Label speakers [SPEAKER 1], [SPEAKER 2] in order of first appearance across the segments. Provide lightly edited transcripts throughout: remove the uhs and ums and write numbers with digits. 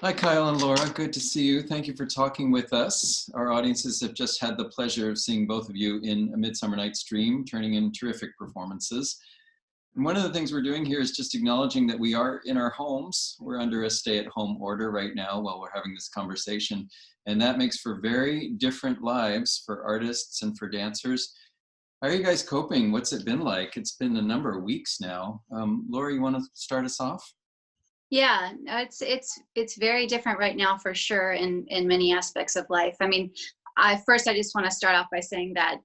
[SPEAKER 1] Hi, Kyle and Laura. Good to see you. Thank you for talking with us. Our audiences have just had the pleasure of seeing both of you in A Midsummer Night's Dream, turning in terrific performances. And one of the things we're doing here is just acknowledging that we are in our homes. We're under a stay-at-home order right now while we're having this conversation. And that makes for very different lives for artists and for dancers. How are you guys coping? What's it been like? It's been a number of weeks now. Laura, you want to start us off?
[SPEAKER 2] Yeah, no, it's very different right now for sure in many aspects of life. I mean, I just want to start off by saying that,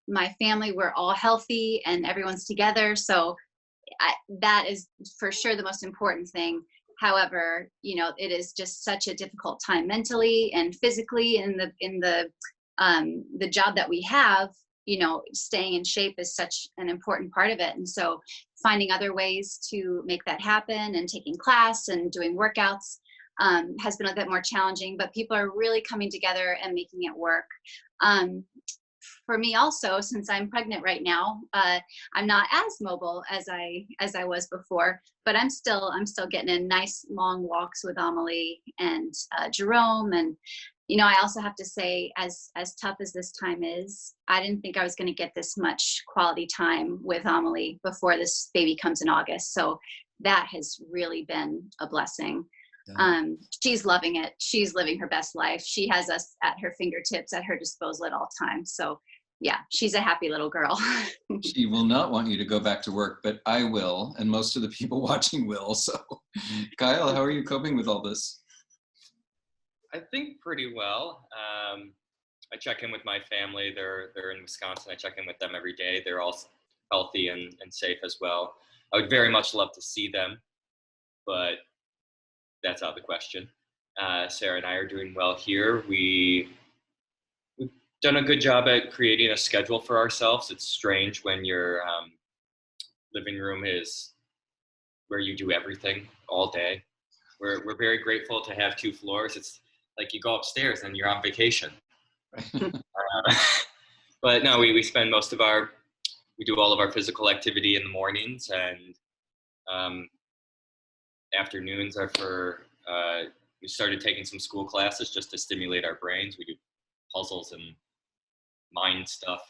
[SPEAKER 2] my family, we're all healthy and everyone's together. So that is for sure the most important thing. However, it is just such a difficult time mentally and physically in the job that we have. Staying in shape is such an important part of it. And so finding other ways to make that happen and taking class and doing workouts has been a bit more challenging, but people are really coming together and making it work. For me also, since I'm pregnant right now, I'm not as mobile as I was before, but I'm still getting in nice long walks with Amelie and Jerome. And I also have to say, as tough as this time is, I didn't think I was going to get this much quality time with Amelie before this baby comes in August. So that has really been a blessing.
[SPEAKER 1] Yeah.
[SPEAKER 2] She's loving it. She's living her best life. She has us at her fingertips, at her disposal at all times. So yeah, she's a happy little girl.
[SPEAKER 1] She will not want you to go back to work, but I will, and most of the people watching will. So, Kyle, how are you coping with all this?
[SPEAKER 3] I think pretty well. I check in with my family. They're in Wisconsin. I check in with them every day. They're all healthy and safe as well. I would very much love to see them, but that's out of the question. Sarah and I are doing well here. We've done a good job at creating a schedule for ourselves. It's strange when your living room is where you do everything all day. We're very grateful to have 2 floors. It's like you go upstairs and you're on vacation. But no, we spend we do all of our physical activity in the mornings, and afternoons are for, we started taking some school classes just to stimulate our brains. We do puzzles and mind stuff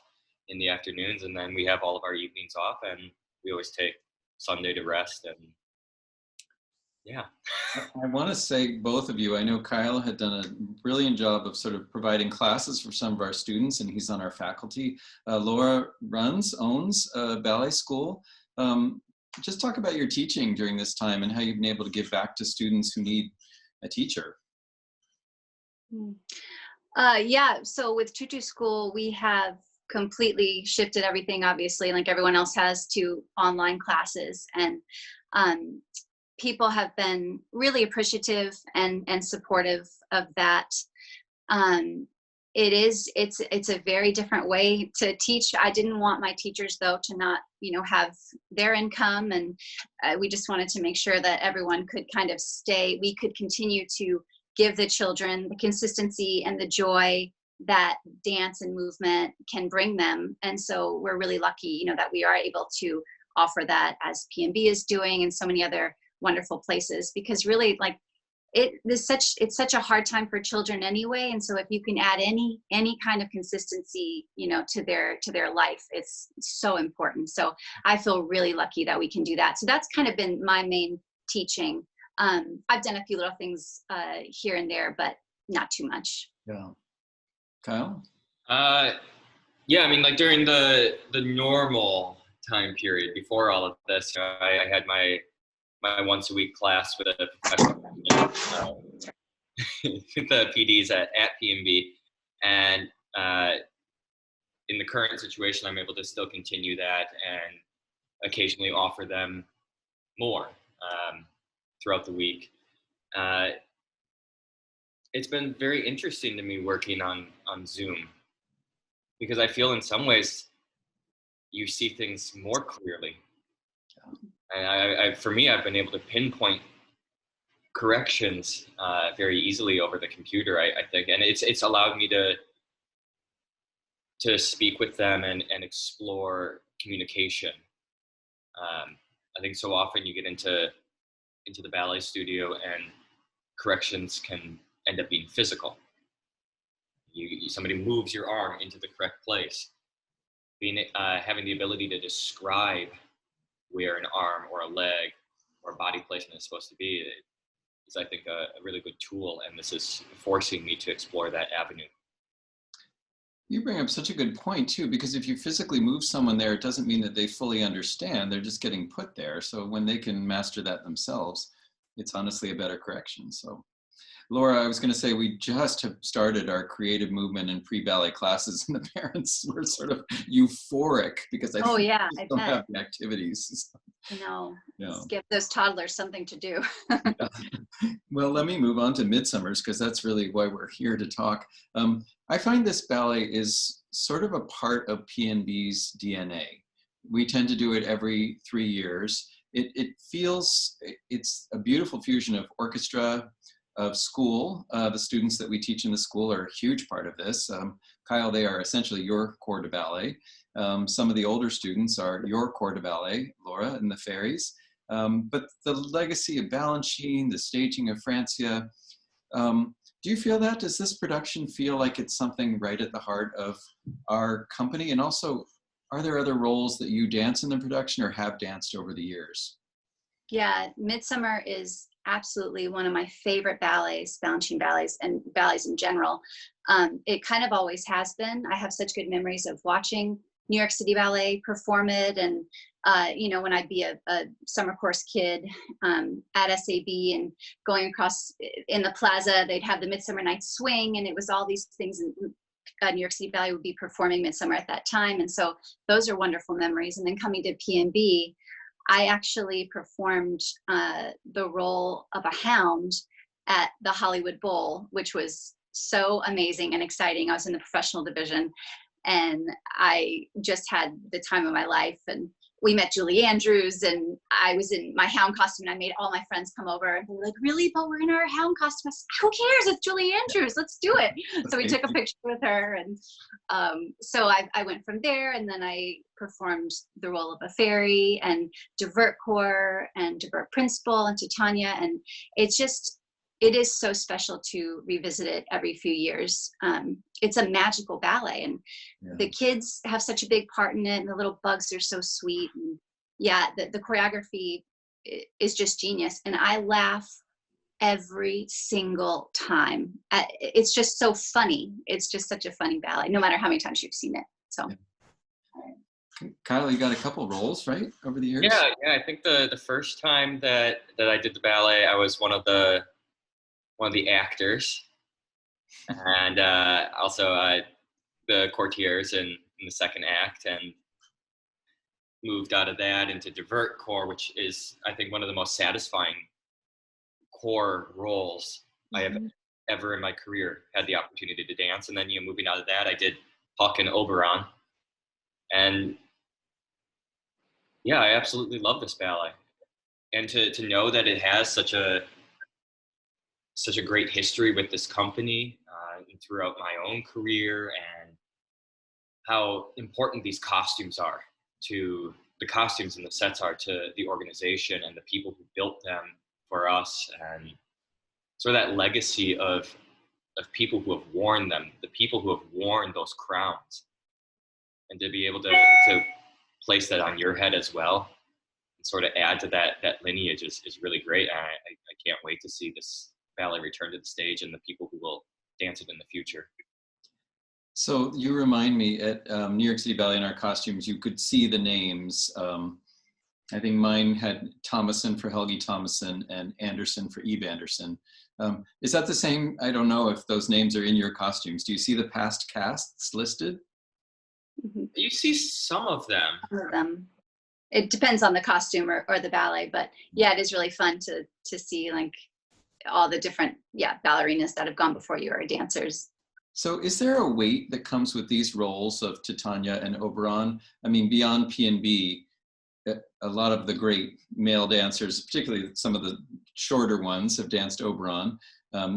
[SPEAKER 3] in the afternoons, and then we have all of our evenings off, and we always take Sunday to rest. And yeah.
[SPEAKER 1] I want to say, both of you, I know Kyle had done a brilliant job of sort of providing classes for some of our students, and he's on our faculty. Laura owns a ballet school. Just talk about your teaching during this time and how you've been able to give back to students who need a teacher.
[SPEAKER 2] Yeah, so with Tutu School, we have completely shifted everything, obviously, like everyone else has, to online classes. And people have been really appreciative and supportive of that. It's a very different way to teach. I didn't want my teachers, though, to not, have their income, and we just wanted to make sure that everyone could kind of we could continue to give the children the consistency and the joy that dance and movement can bring them. And so we're really lucky, that we are able to offer that, as PNB is doing, and so many other wonderful places, because really, like, it's such a hard time for children anyway. And so if you can add any kind of consistency, to their life, it's so important. So I feel really lucky that we can do that. So that's kind of been my main teaching. I've done a few little things here and there, but not too much.
[SPEAKER 1] Yeah. Kyle?
[SPEAKER 3] Yeah, I mean, like during the normal time period before all of this, I had my once a week class with a professional with the PDs at PNB, and in the current situation, I'm able to still continue that and occasionally offer them more throughout the week. It's been very interesting to me working on Zoom, because I feel in some ways you see things more clearly. And for me, I've been able to pinpoint corrections very easily over the computer, I think, and it's allowed me to speak with them and explore communication. I think so often you get into the ballet studio and corrections can end up being physical. Somebody moves your arm into the correct place. Having the ability to describe where an arm or a leg or body placement is supposed to be is, I think, a really good tool, and this is forcing me to explore that avenue.
[SPEAKER 1] You bring up such a good point too, because if you physically move someone there, it doesn't mean that they fully understand. They're just getting put there. So when they can master that themselves, it's honestly a better correction. So Laura, I was going to say, we just have started our creative movement and pre-ballet classes, and the parents were sort of euphoric because I
[SPEAKER 2] Oh
[SPEAKER 1] think
[SPEAKER 2] yeah,
[SPEAKER 1] they
[SPEAKER 2] I
[SPEAKER 1] don't
[SPEAKER 2] bet.
[SPEAKER 1] have the activities.
[SPEAKER 2] No,
[SPEAKER 1] Yeah.
[SPEAKER 2] let's give those toddlers something to do.
[SPEAKER 1] Yeah. Well, let me move on to Midsummer's, because that's really why we're here to talk. I find this ballet is sort of a part of PNB's DNA. We tend to do it every 3 years. It feels, it's a beautiful fusion of orchestra, of school. The students that we teach in the school are a huge part of this. Kyle, they are essentially your corps de ballet. Some of the older students are your corps de ballet, Laura, and the fairies. But the legacy of Balanchine, the staging of Francia, do you feel that? Does this production feel like it's something right at the heart of our company? And also, are there other roles that you dance in the production or have danced over the years?
[SPEAKER 2] Yeah, Midsummer is absolutely one of my favorite ballets, Balanchine ballets, and ballets in general. It kind of always has been. I have such good memories of watching New York City Ballet perform it, and you know, when I'd be a summer course kid at SAB and going across in the plaza, they'd have the Midsummer Night's Swing, and it was all these things. And New York City Ballet would be performing Midsummer at that time, and so those are wonderful memories. And then coming to PNB, I actually performed the role of a hound at the Hollywood Boal, which was so amazing and exciting. I was in the professional division, and I just had the time of my life. And we met Julie Andrews, and I was in my hound costume, and I made all my friends come over, and they were like, "Really? But we're in our hound costume." I said, "Who cares? It's Julie Andrews. Let's do it." So we took a picture with her, and so I went from there, and then I performed the role of a fairy and divert corps and divert principal and Titania, and it is so special to revisit it every few years. It's a magical ballet, and the kids have such a big part in it, and the little bugs are so sweet. And yeah, the choreography is just genius, and I laugh every single time. It's just so funny. It's just such a funny ballet, no matter how many times you've seen it. So.
[SPEAKER 1] Yeah. Kyle, you got a couple roles, right, over the years?
[SPEAKER 3] Yeah. I think the first time that I did the ballet, I was one of the actors, and also the courtiers in the second act, and moved out of that into divert corps, which is, I think, one of the most satisfying corps roles I have ever in my career had the opportunity to dance. And then, moving out of that, I did Titania and Oberon, and yeah, I absolutely love this ballet. And to know that it has such a great history with this company and throughout my own career, and how important these costumes are to the costumes and the sets are to the organization and the people who built them for us, and sort of that legacy of people who have worn them, the people who have worn those crowns, and to be able to place that on your head as well and sort of add to that lineage is really great. And I can't wait to see this ballet return to the stage and the people who will dance it in the future.
[SPEAKER 1] So you remind me, at New York City Ballet in our costumes, you could see the names. I think mine had Thomason for Helgi Thomason and Anderson for Eve Anderson. Is that the same? I don't know if those names are in your costumes. Do you see the past casts listed?
[SPEAKER 3] You see some of them.
[SPEAKER 2] Some of them. It depends on the costume or the ballet, but yeah, it is really fun to see like all the different ballerinas that have gone before you, or dancers.
[SPEAKER 1] So is there a weight that comes with these roles of Titania and Oberon? I mean, beyond PNB, a lot of the great male dancers, particularly some of the shorter ones, have danced Oberon.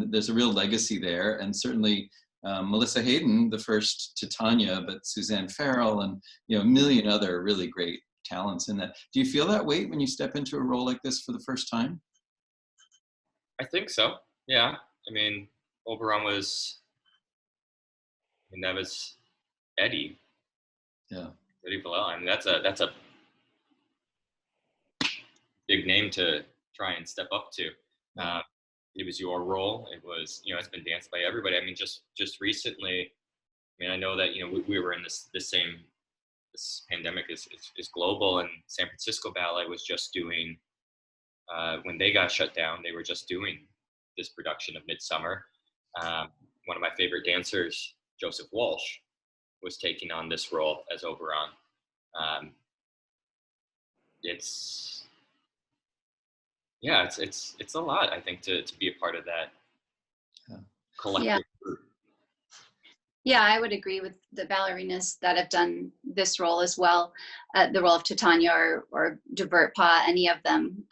[SPEAKER 1] There's a real legacy there, and certainly Melissa Hayden, the first Titania, but Suzanne Farrell, and a million other really great talents in that. Do you feel that weight when you step into a role like this for the first time?
[SPEAKER 3] I think so. Yeah, I mean, Oberon was, I mean, that was Eddie.
[SPEAKER 1] Yeah.
[SPEAKER 3] Eddie Boal. I mean, that's a big name to try and step up to.
[SPEAKER 1] Yeah.
[SPEAKER 3] It was your role. It was, you know, it's been danced by everybody. I mean, just recently, I mean, I know that, you know, we were in this pandemic is global, and San Francisco Ballet was just doing, when they got shut down, they were just doing this production of Midsummer. One of my favorite dancers, Joseph Walsh, was taking on this role as Oberon. It's a lot, I think, to be a part of that collective
[SPEAKER 2] Yeah.
[SPEAKER 3] group.
[SPEAKER 2] Yeah, I would agree with the ballerinas that have done this role as well, the role of Titania or Divert Pas, any of them.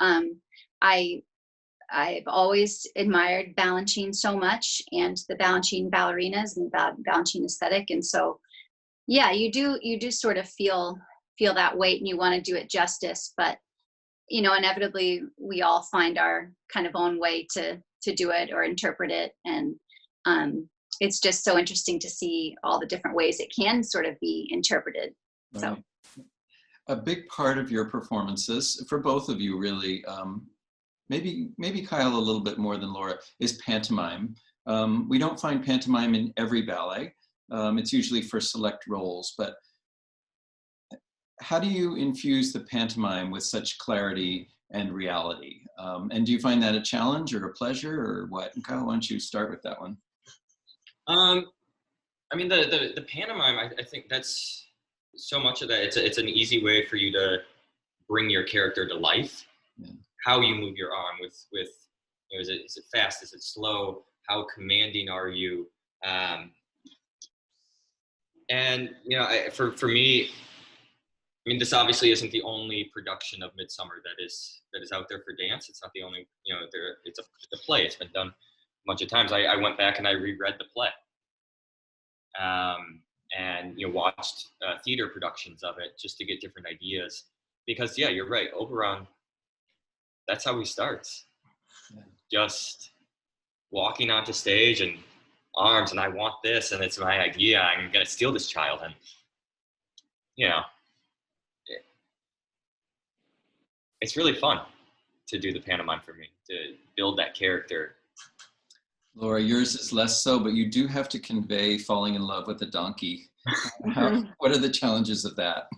[SPEAKER 2] I've always admired Balanchine so much, and the Balanchine ballerinas and Balanchine aesthetic, and so yeah, you do sort of feel that weight, and you want to do it justice, but you know, inevitably we all find our kind of own way to do it or interpret it, and it's just so interesting to see all the different ways it can sort of be interpreted.
[SPEAKER 1] Right.
[SPEAKER 2] So
[SPEAKER 1] a big part of your performances, for both of you really, maybe Kyle a little bit more than Laura, is pantomime. We don't find pantomime in every ballet. It's usually for select roles, but how do you infuse the pantomime with such clarity and reality? And do you find that a challenge or a pleasure, or what? And Kyle, why don't you start with that one?
[SPEAKER 3] I mean, the pantomime, I think that's so much of that. It's an easy way for you to bring your character to life. Yeah. How you move your arm with you know, is it fast? Is it slow? How commanding are you? And you know, for me, I mean, this obviously isn't the only production of Midsummer that is out there for dance. It's not the only, you know, it's a play. It's been done a bunch of times. I went back and I reread the play, and you know, watched theater productions of it just to get different ideas. Because yeah, you're right, Oberon. That's how he starts. Yeah. Just walking onto stage and arms, and I want this, and it's my idea. I'm gonna steal this child, and you know. It's really fun to do the pantomime for me, to build that character.
[SPEAKER 1] Laura, yours is less so, but you do have to convey falling in love with a donkey. What are the challenges of that?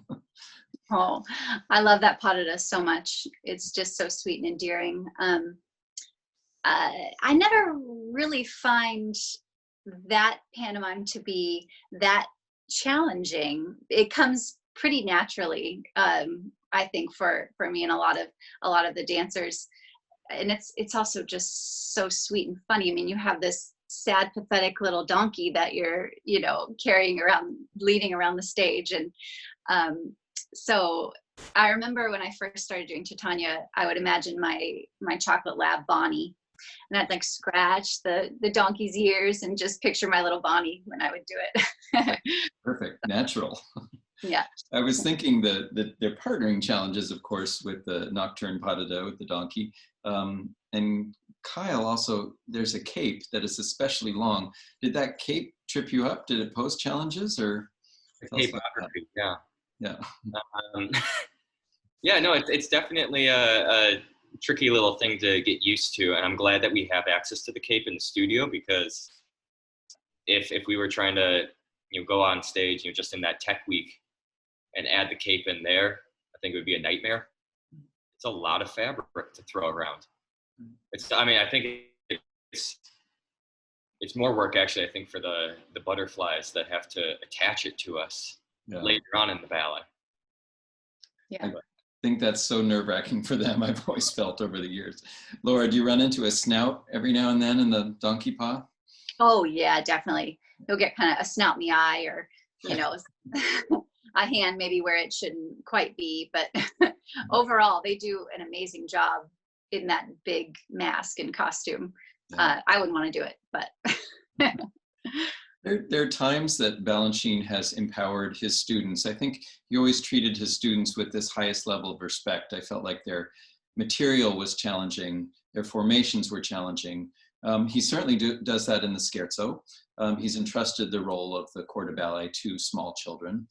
[SPEAKER 2] Oh, I love that pas de deux so much. It's just so sweet and endearing. I never really find that pantomime to be that challenging. It comes pretty naturally. I think for me and a lot of the dancers, and it's also just so sweet and funny. I mean, you have this sad, pathetic little donkey that you're, you know, carrying around, leading around the stage, and so I remember when I first started doing Titania, I would imagine my chocolate lab Bonnie, and I'd like scratch the donkey's ears and just picture my little Bonnie when I would do it.
[SPEAKER 1] Perfect, natural.
[SPEAKER 2] Yeah.
[SPEAKER 1] I was thinking that their partnering challenges, of course, with the nocturne pas de deux with the donkey. And Kyle also, there's a cape that is especially long. Did that cape trip you up? Did it pose challenges, or?
[SPEAKER 3] Capeography, yeah.
[SPEAKER 1] Yeah.
[SPEAKER 3] Yeah, no, it's definitely a tricky little thing to get used to, and I'm glad that we have access to the cape in the studio, because if we were trying to, you know, go on stage, you know, just in that tech week and add the cape in there, I think it would be a nightmare. It's a lot of fabric to throw around. I think it's more work, actually, I think, for the butterflies that have to attach it to us later on in the ballet.
[SPEAKER 2] Yeah.
[SPEAKER 1] I think that's so nerve-wracking for them. I've always felt over the years. Laura, do you run into a snout every now and then in the donkey pas?
[SPEAKER 2] Oh yeah, definitely. You'll get kind of a snout in the eye, or, you know, a hand maybe where it shouldn't quite be, but overall they do an amazing job in that big mask and costume. Yeah. I wouldn't want to do it, but
[SPEAKER 1] there are times that Balanchine has empowered his students. I think he always treated his students with this highest level of respect. I felt like their material was challenging, their formations were challenging, He certainly does that in the scherzo. He's entrusted the role of the corps de ballet to small children.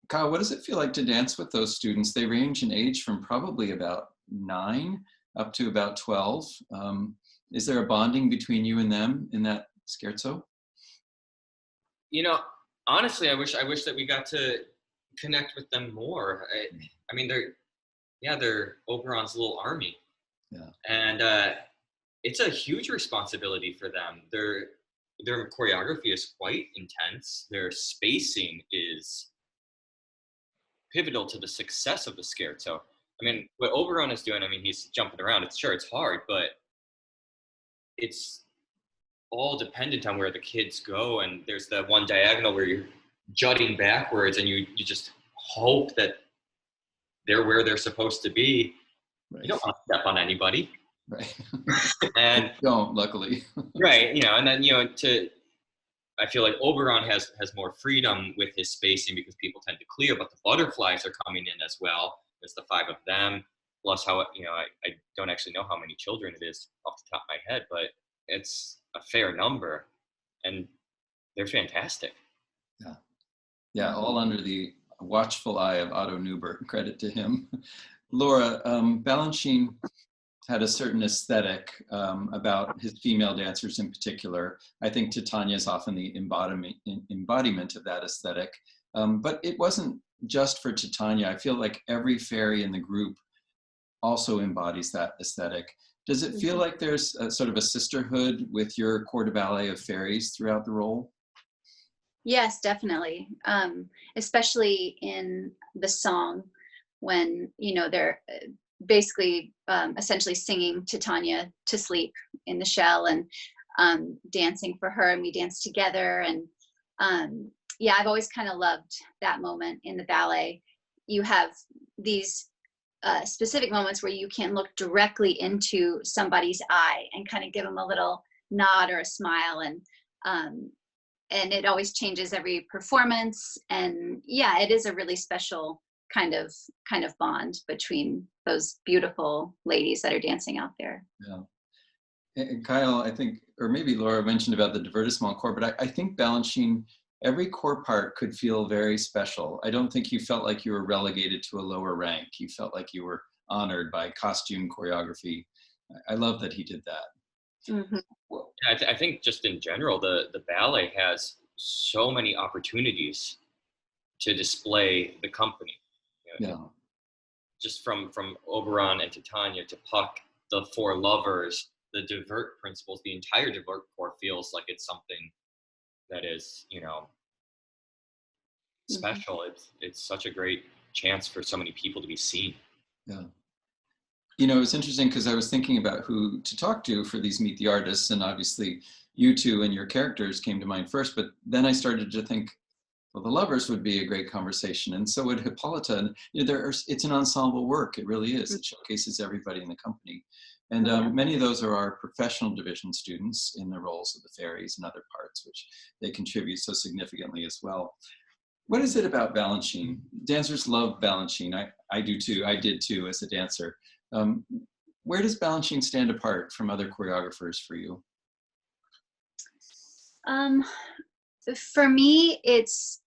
[SPEAKER 1] Kyle, what does it feel like to dance with those students? They range in age from probably about 9 up to about 12. Is there a bonding between you and them in that scherzo?
[SPEAKER 3] You know, honestly, I wish that we got to connect with them more. I mean, they're Oberon's little army.
[SPEAKER 1] Yeah.
[SPEAKER 3] And it's a huge responsibility for them. Their choreography is quite intense. Their spacing is pivotal to the success of the scherzo. I mean, what Oberon is doing, I mean, he's jumping around. It's hard, but it's all dependent on where the kids go. And there's that one diagonal where you're jutting backwards and you just hope that they're where they're supposed to be. Right. You don't want to step on anybody.
[SPEAKER 1] Right.
[SPEAKER 3] And
[SPEAKER 1] don't, luckily.
[SPEAKER 3] Right. And then, I feel like Oberon has more freedom with his spacing because people tend to clear, but the butterflies are coming in as well. There's the 5 of them, plus how, I don't actually know how many children it is off the top of my head, but it's a fair number, and they're fantastic.
[SPEAKER 1] Yeah. Yeah, all under the watchful eye of Otto Newberg, credit to him. Laura, Balanchine had a certain aesthetic about his female dancers in particular. I think Titania is often the embodiment of that aesthetic. But it wasn't just for Titania. I feel like every fairy in the group also embodies that aesthetic. Does it feel like there's a sort of a sisterhood with your corps de ballet of fairies throughout the role?
[SPEAKER 2] Yes, definitely. Especially in the song when, they're basically essentially singing Titania to sleep in the shell and dancing for her, and we dance together. And I've always kind of loved that moment in the ballet. You have these specific moments where you can look directly into somebody's eye and kind of give them a little nod or a smile, and it always changes every performance. And it is a really special kind of bond between those beautiful ladies that are dancing out there.
[SPEAKER 1] Yeah. And Kyle, I think, or maybe Laura mentioned about the divertissement corps, but I think Balanchine, every corps part could feel very special. I don't think you felt like you were relegated to a lower rank. You felt like you were honored by costume choreography. I love that he did that.
[SPEAKER 2] Mm-hmm.
[SPEAKER 3] I think just in general, the ballet has so many opportunities to display the company. Just from Oberon and Titania to Puck, the 4 lovers, the divert principals, the entire divert corps feels like it's something that is, special.
[SPEAKER 2] Mm-hmm.
[SPEAKER 3] It's such a great chance for so many people to be seen.
[SPEAKER 1] Yeah. It's interesting because I was thinking about who to talk to for these Meet the Artists, and obviously you two and your characters came to mind first, but then I started to think, well, the lovers would be a great conversation, and so would Hippolyta. And it's an ensemble work. It really is. It showcases everybody in the company. And many of those are our professional division students in the roles of the fairies and other parts, which they contribute so significantly as well. What is it about Balanchine? Dancers love Balanchine. I do too. I did too as a dancer. Where does Balanchine stand apart from other choreographers for you?
[SPEAKER 2] For me, it's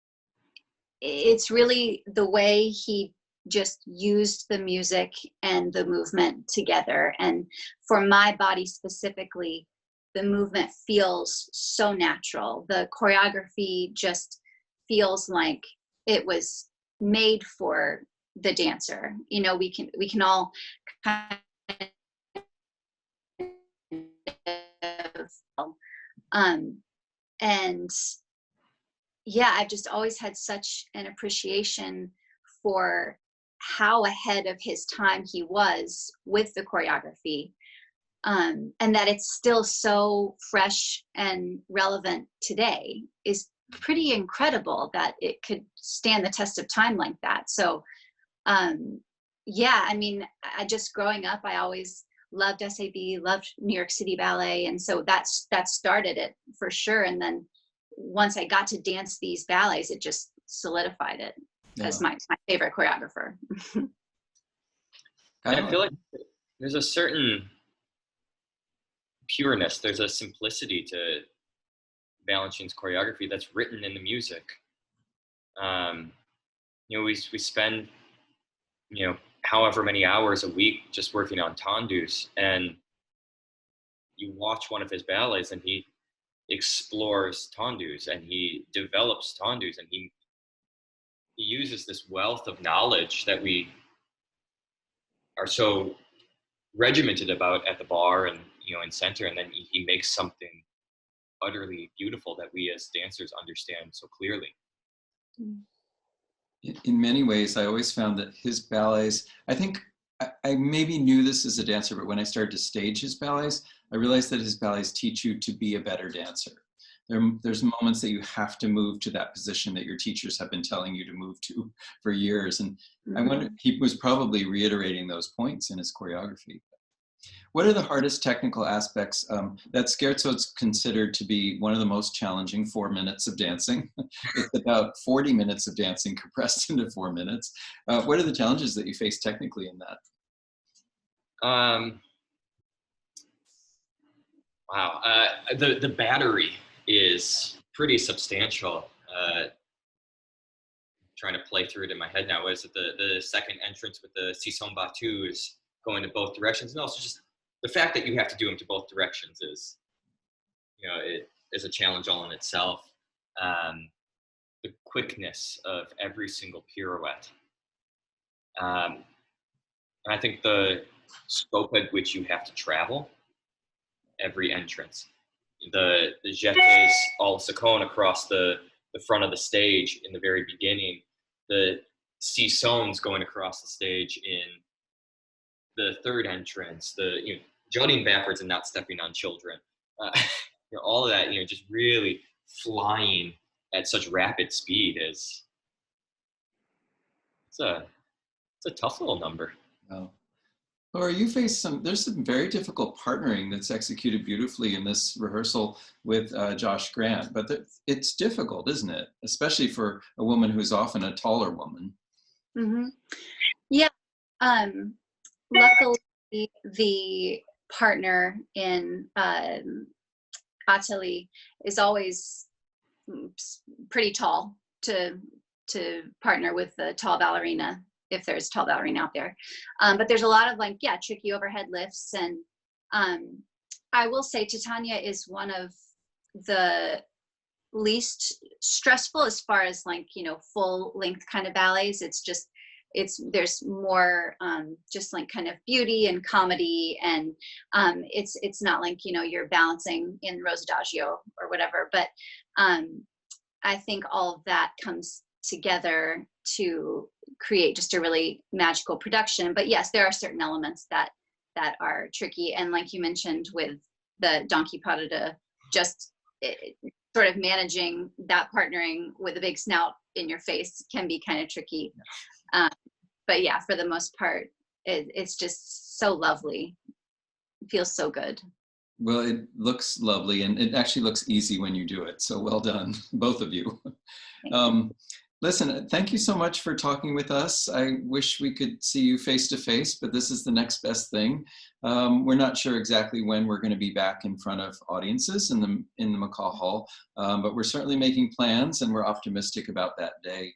[SPEAKER 2] really the way he just used the music and the movement together. And for my body specifically, the movement feels so natural. The choreography just feels like it was made for the dancer. We can all kind of and I've just always had such an appreciation for how ahead of his time he was with the choreography, and that it's still so fresh and relevant today is pretty incredible that it could stand the test of time like that. So I mean, I just growing up, I always loved SAB, loved New York City Ballet, and so that started it for sure. And then once I got to dance these ballets, it just solidified it as my favorite choreographer.
[SPEAKER 3] I feel like there's a certain pureness. There's a simplicity to Balanchine's choreography that's written in the music. We spend, however many hours a week just working on tendus, and you watch one of his ballets and he explores tendus and he develops tendus, and he uses this wealth of knowledge that we are so regimented about at the bar and in center, and then he makes something utterly beautiful that we as dancers understand so clearly.
[SPEAKER 1] In many ways, I always found that his ballets, I think I maybe knew this as a dancer, but when I started to stage his ballets, I realized that his ballets teach you to be a better dancer. There's moments that you have to move to that position that your teachers have been telling you to move to for years. And I wonder, he was probably reiterating those points in his choreography. What are the hardest technical aspects that Scherzot's considered to be one of the most challenging 4 minutes of dancing? It's about 40 minutes of dancing compressed into 4 minutes. What are the challenges that you face technically in that?
[SPEAKER 3] Wow, the battery is pretty substantial. Trying to play through it in my head now. Is it the second entrance with the Sisson battus going to both directions, and also just the fact that you have to do them to both directions is, it is a challenge all in itself. The quickness of every single pirouette. And I think the scope at which you have to travel every entrance. The jetés all second across the front of the stage in the very beginning. The Sissons going across the stage in the third entrance. The jutting backwards and not stepping on children. All of that, just really flying at such rapid speed is it's a tough little number.
[SPEAKER 1] Wow. Laura, you face there's some very difficult partnering that's executed beautifully in this rehearsal with Josh Grant, but it's difficult, isn't it? Especially for a woman who's often a taller woman.
[SPEAKER 2] Mm-hmm. Yeah. Luckily, the partner in Atelier is always pretty tall to partner with the tall ballerina, if there's a tall ballerina out there. But there's a lot of tricky overhead lifts. And I will say Titania is one of the least stressful as far as full length kind of ballets. There's more just kind of beauty and comedy, and it's not you're balancing in Rosadagio or whatever, but I think all of that comes together to create just a really magical production. But yes, there are certain elements that are tricky, and like you mentioned with the Donkey Parada, just sort of managing that partnering with a big snout in your face can be kind of tricky. But yeah, for the most part, it's just so lovely. It feels so good.
[SPEAKER 1] Well, it looks lovely, and it actually looks easy when you do it. So well done, both of you. Listen, thank you so much for talking with us. I wish we could see you face to face, but this is the next best thing. We're not sure exactly when we're going to be back in front of audiences in the McCaw Hall, but we're certainly making plans, and we're optimistic about that day.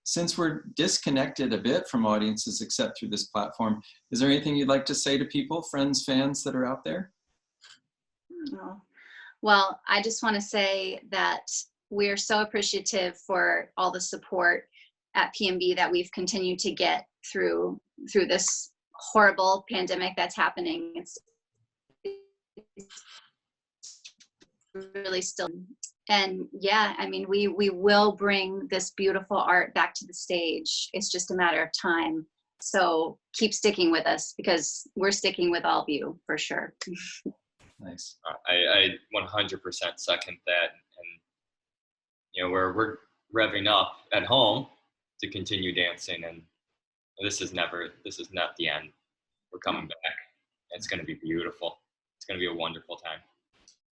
[SPEAKER 1] Since we're disconnected a bit from audiences except through this platform, is there anything you'd like to say to people, friends, fans that are out there?
[SPEAKER 2] Well, I just want to say that we're so appreciative for all the support at PNB that we've continued to get through this horrible pandemic that's happening. It's really still, and yeah, I mean, we will bring this beautiful art back to the stage. It's just a matter of time. So keep sticking with us, because we're sticking with all of you for sure.
[SPEAKER 1] Nice.
[SPEAKER 3] I 100% second that, and we're revving up at home to continue dancing, and this is not the end. We're coming back. It's going to be beautiful. It's going to be a wonderful time.